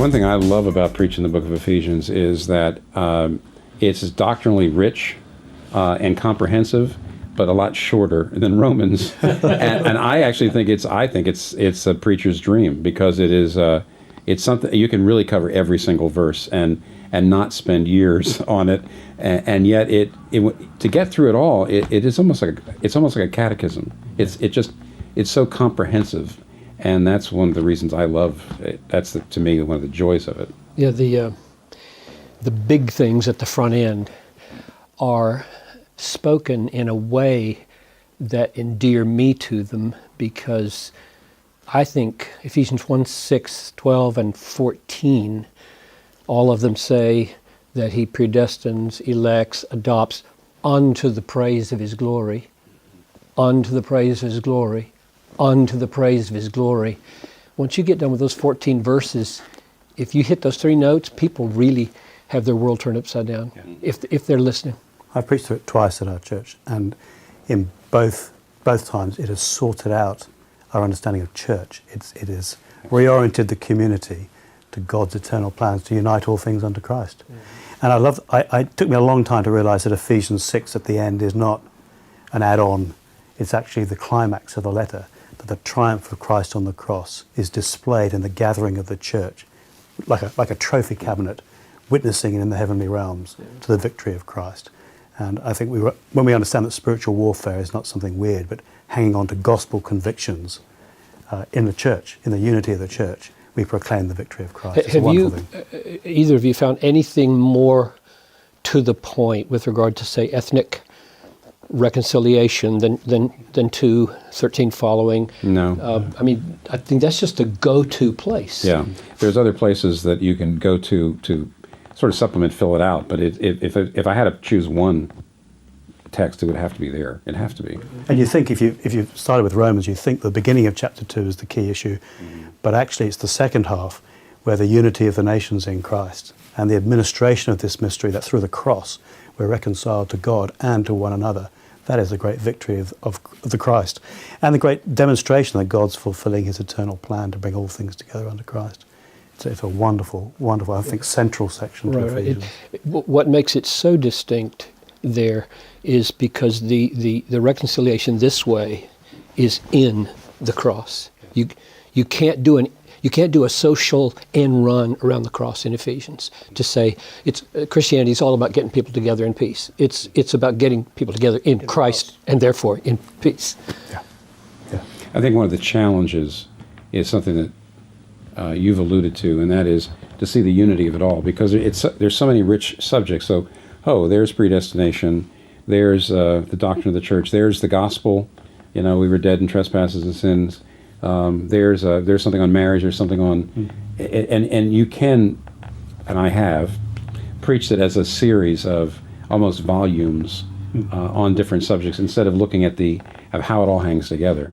one thing I love about preaching the book of Ephesians is that it's doctrinally rich and comprehensive, but a lot shorter than Romans. and I actually think it's a preacher's dream, because it's something you can really cover every single verse and not spend years on it, and yet to get through it all, it is almost like a catechism. It's so comprehensive. And that's one of the reasons I love it. That's, to me, one of the joys of it. Yeah, the big things at the front end are spoken in a way that endear me to them, because I think Ephesians 1, 6, 12, and 14, all of them say that he predestines, elects, adopts unto the praise of his glory, unto the praise of his glory, unto the praise of his glory. Once you get done with those 14 verses, if you hit those three notes, people really have their world turned upside down, if they're listening. I preached through it twice at our church, and in both times it has sorted out our understanding of church. It has reoriented the community to God's eternal plans to unite all things unto Christ. And it took me a long time to realize that Ephesians 6 at the end is not an add-on. It's actually the climax of the letter, that the triumph of Christ on the cross is displayed in the gathering of the church, like a trophy cabinet, witnessing in the heavenly realms to the victory of Christ. And I think when we understand that spiritual warfare is not something weird, but hanging on to gospel convictions in the church, in the unity of the church, we proclaim the victory of Christ. It's a wonderful thing. Either of you found anything more to the point with regard to, say, ethnic reconciliation than 2:13 following? No. I mean, I think that's just a go-to place. Yeah. There's other places that you can go to sort of supplement, fill it out. But if I had to choose one text, it would have to be there. It'd have to be. And you think if you started with Romans, you think the beginning of chapter 2 is the key issue, but actually it's the second half where the unity of the nations in Christ and the administration of this mystery, that through the cross we're reconciled to God and to one another. That is the great victory of the Christ, and the great demonstration that God's fulfilling his eternal plan to bring all things together under Christ. It's a wonderful, wonderful, I think, central section to Ephesians. What makes it so distinct there is because the reconciliation this way is in the cross. You can't do a social end run around the cross in Ephesians to say Christianity is all about getting people together in peace. It's about getting people together in Christ and therefore in peace. Yeah. I think one of the challenges is something that you've alluded to, and that is to see the unity of it all, because there's so many rich subjects. So, there's predestination, there's the doctrine of the church, there's the gospel. We were dead in trespasses and sins. There's something on marriage, there's something on, and you can, and I have, preached it as a series of almost volumes on different subjects, instead of looking at how it all hangs together.